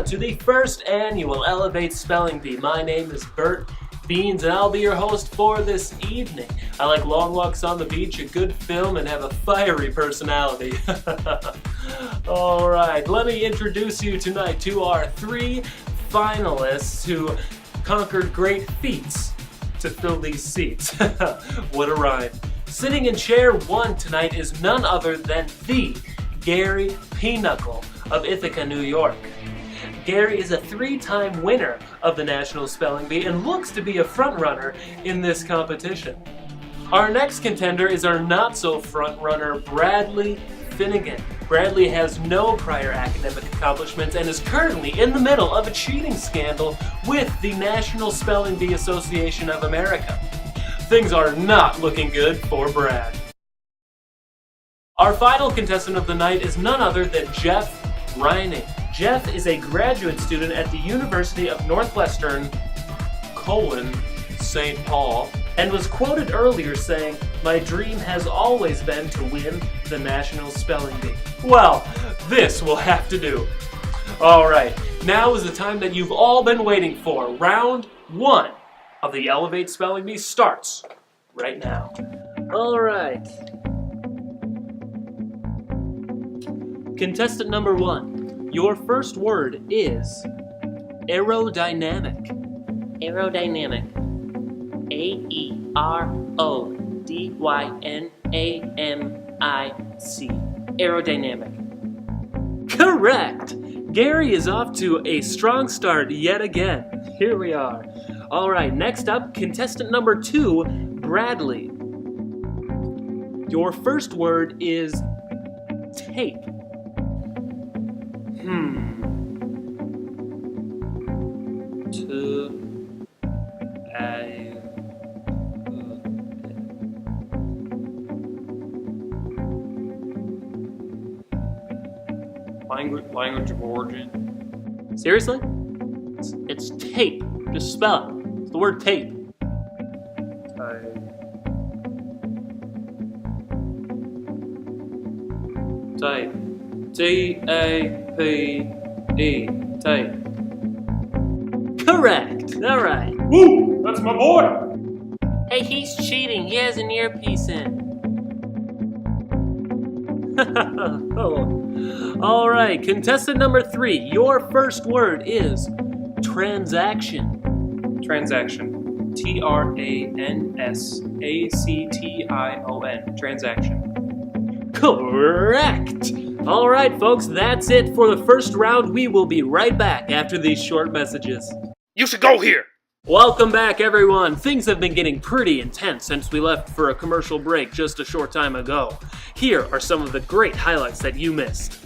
everyone to the first annual Elevate Spelling Bee. My name is Bert Beans and I'll be your host for this evening. I like long walks on the beach, a good film, and have a fiery personality. Alright, let me introduce you tonight to our three finalists who conquered great feats to fill these seats. What a rhyme. Sitting in chair one tonight is none other than the Gary Pinochle of Ithaca, New York. Gary is a three-time winner of the National Spelling Bee and looks to be a front-runner in this competition. Our next contender is our not-so-front-runner, Bradley Finnegan. Bradley has no prior academic accomplishments and is currently in the middle of a cheating scandal with the National Spelling Bee Association of America. Things are not looking good for Brad. Our final contestant of the night is none other than Jeff Reining. Jeff is a graduate student at the University of Northwestern, St. Paul, and was quoted earlier saying, "My dream has always been to win the National Spelling Bee." Well, this will have to do. Alright, now is the time that you've all been waiting for. Round one of the Elevate Spelling Bee starts right now. Alright. Contestant number one, your first word is aerodynamic. Aerodynamic. A-E-R-O-D-Y-N-A-M-I-C. Aerodynamic. Correct! Gary is off to a strong start yet again. Here we are. Alright, next up, contestant number two, Bradley. Your first word is tape. Language of origin. Seriously? It's tape. Just spell it. It's the word tape. Tape. T-A-P-E. Tape. Correct. Alright. Woo! That's my boy! Hey, he's cheating. He has an earpiece in. Alright, contestant number three. Your first word is transaction. Transaction. T-R-A-N-S-A-C-T-I-O-N. Transaction. Correct! Alright, folks, that's it for the first round. We will be right back after these short messages. You should go here! Welcome back, everyone. Things have been getting pretty intense since we left for a commercial break just a short time ago. Here are some of the great highlights that you missed.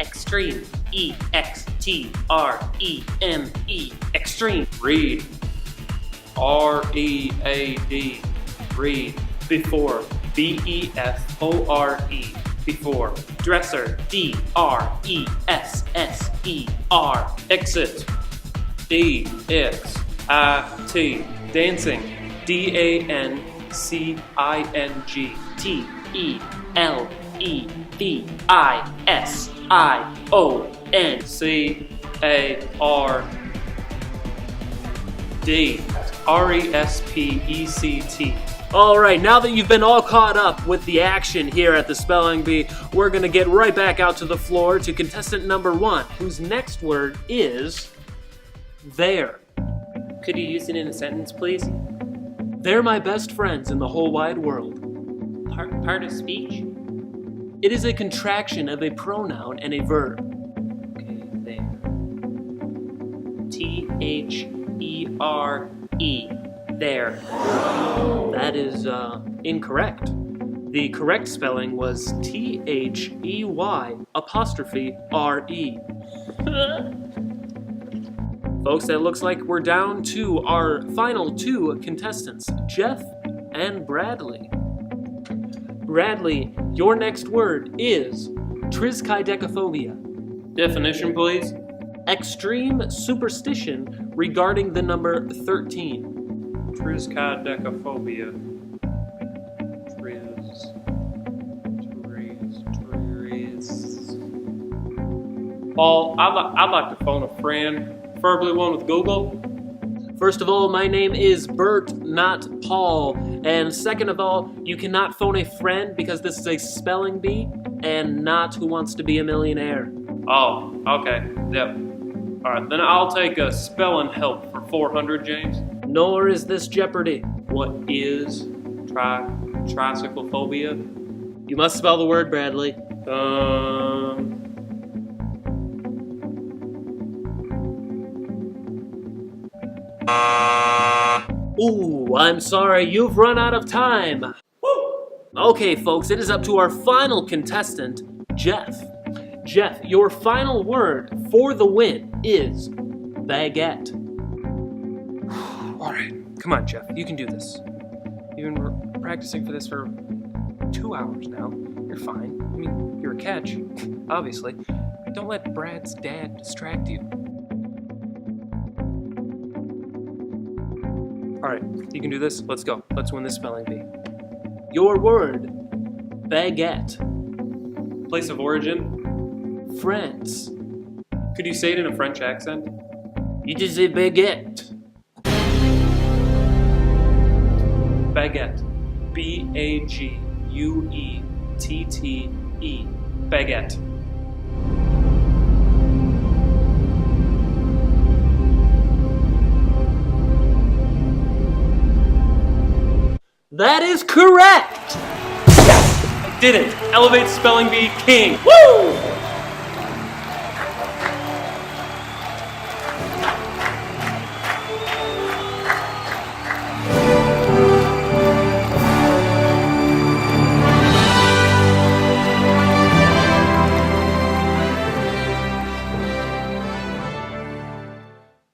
Extreme. E-X-T-R-E-M-E. Extreme. Read. R-E-A-D. Read. Before. B-E-F-O-R-E. Before. Dresser. D-R-E-S-S-E-R. Exit. D-X-I-T. Dancing. D-A-N-C-I-N-G. T-E-L-E-V-I-S-I-O-N. C-A-R-D. R-E-S-P-E-C-T. Alright, now that you've been all caught up with the action here at the Spelling Bee, we're going to get right back out to the floor to contestant number one, whose next word is there. Could you use it in a sentence, please? They're my best friends in the whole wide world. Part of speech? It is a contraction of a pronoun and a verb. Okay, there. T-H-E-R-E. There. That is incorrect. The correct spelling was T-H-E-Y''R-E. Folks, it looks like we're down to our final two contestants, Jeff and Bradley. Bradley, your next word is triskaidekaphobia. Definition, please. Extreme superstition regarding the number 13. Triskaidekaphobia. Paul, I'd like to phone a friend, preferably one with Google. First of all, my name is Bert, not Paul. And second of all, you cannot phone a friend because this is a spelling bee and not Who Wants to Be a Millionaire. Oh, okay, yep. Alright, then I'll take a spelling help for 400, James. Nor is this Jeopardy. What is tricycle phobia? You must spell the word, Bradley. Ooh, I'm sorry, you've run out of time. Woo! Okay, folks, it is up to our final contestant, Jeff. Jeff, your final word for the win is baguette. All right, come on, Jeff. You can do this. You've been practicing for this for 2 hours now. You're fine. I mean, you're a catch, obviously. Don't let Brad's dad distract you. All right, you can do this. Let's go. Let's win this spelling bee. Your word, baguette. Place of origin. France. Could you say it in a French accent? You just say baguette. Baguette. B-A-G-U-E-T-T-E. Baguette. That is correct! Yes! I did it! Elevate Spelling Bee King! Woo!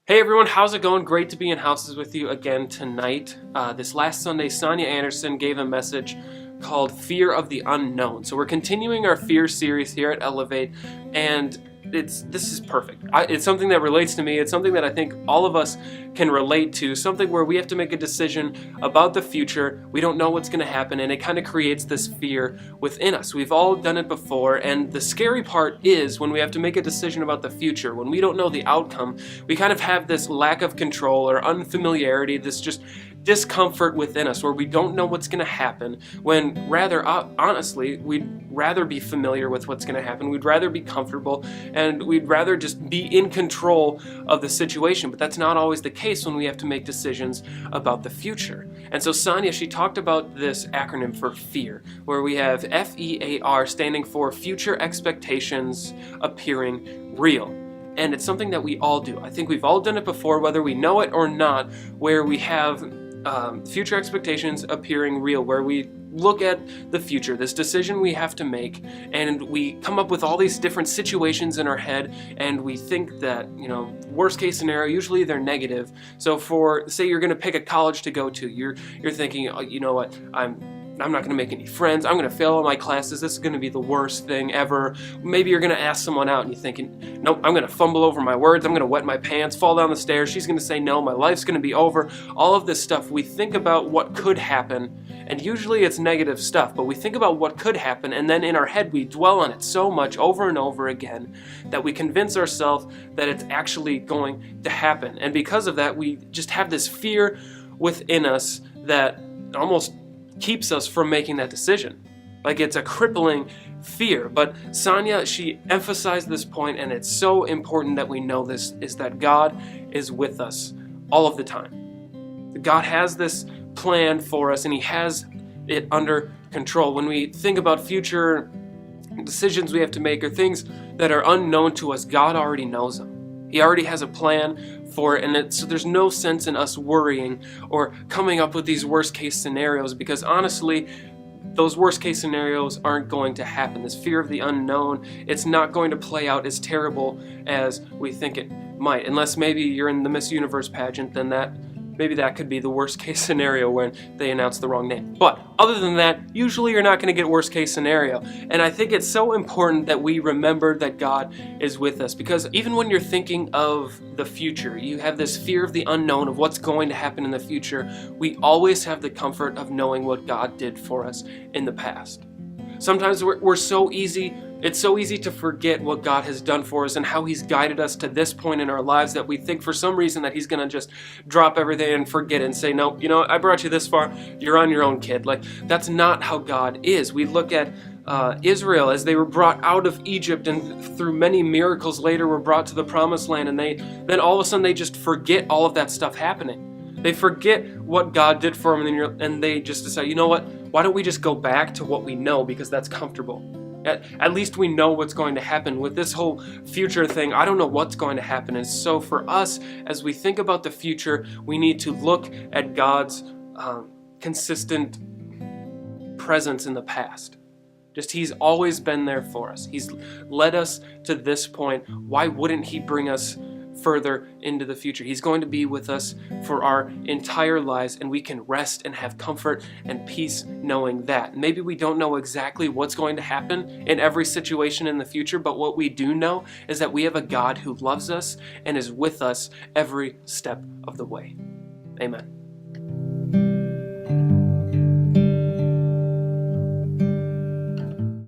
Hey everyone, how's it going? Great to be in houses with you again tonight. This last Sunday, Sonia Anderson gave a message called Fear of the Unknown. So we're continuing our fear series here at Elevate, and this is perfect. It's something that relates to me. It's something that I think all of us can relate to, something where we have to make a decision about the future. We don't know what's going to happen, and it kind of creates this fear within us. We've all done it before, and the scary part is when we have to make a decision about the future, when we don't know the outcome, we kind of have this lack of control or unfamiliarity, this just discomfort within us where we don't know what's going to happen, when rather, honestly, we'd rather be familiar with what's going to happen. We'd rather be comfortable, and we'd rather just be in control of the situation. But that's not always the case when we have to make decisions about the future. And so Sonia, she talked about this acronym for FEAR, where we have FEAR standing for Future Expectations Appearing Real. And it's something that we all do. I think we've all done it before, whether we know it or not, where we have future expectations appearing real, where we look at the future, this decision we have to make, and we come up with all these different situations in our head, and we think that, worst case scenario, usually they're negative. So say you're going to pick a college to go to, you're thinking, oh, you know what, I'm not going to make any friends. I'm going to fail all my classes. This is going to be the worst thing ever. Maybe you're going to ask someone out and you're thinking, nope, I'm going to fumble over my words. I'm going to wet my pants, fall down the stairs. She's going to say no. My life's going to be over. All of this stuff. We think about what could happen, and usually it's negative stuff, but we think about what could happen, and then in our head we dwell on it so much over and over again that we convince ourselves that it's actually going to happen. And because of that, we just have this fear within us that almost keeps us from making that decision. Like, it's a crippling fear. But Sonia, she emphasized this point, and it's so important that we know this, is that God is with us all of the time. God has this plan for us, and He has it under control. When we think about future decisions we have to make or things that are unknown to us, God already knows them. He already has a plan for it, and so there's no sense in us worrying or coming up with these worst case scenarios, because honestly, those worst case scenarios aren't going to happen. This fear of the unknown, it's not going to play out as terrible as we think it might, unless maybe you're in the Miss Universe pageant, then maybe that could be the worst case scenario when they announce the wrong name. But other than that, usually you're not going to get worst case scenario. And I think it's so important that we remember that God is with us, because even when you're thinking of the future, you have this fear of the unknown, of what's going to happen in the future. We always have the comfort of knowing what God did for us in the past. Sometimes it's so easy to forget what God has done for us and how He's guided us to this point in our lives that we think for some reason that He's going to just drop everything and forget it and say, no, I brought you this far, you're on your own, kid. Like, that's not how God is. We look at Israel as they were brought out of Egypt and through many miracles later were brought to the promised land, and then all of a sudden they just forget all of that stuff happening. They forget what God did for them, and they just decide, you know what, why don't we just go back to what we know because that's comfortable. At least we know what's going to happen. With this whole future thing, I don't know what's going to happen. And so for us, as we think about the future, we need to look at God's consistent presence in the past. Just He's always been there for us. He's led us to this point. Why wouldn't He bring us further into the future? He's going to be with us for our entire lives, and we can rest and have comfort and peace knowing that. Maybe we don't know exactly what's going to happen in every situation in the future, but what we do know is that we have a God who loves us and is with us every step of the way. Amen.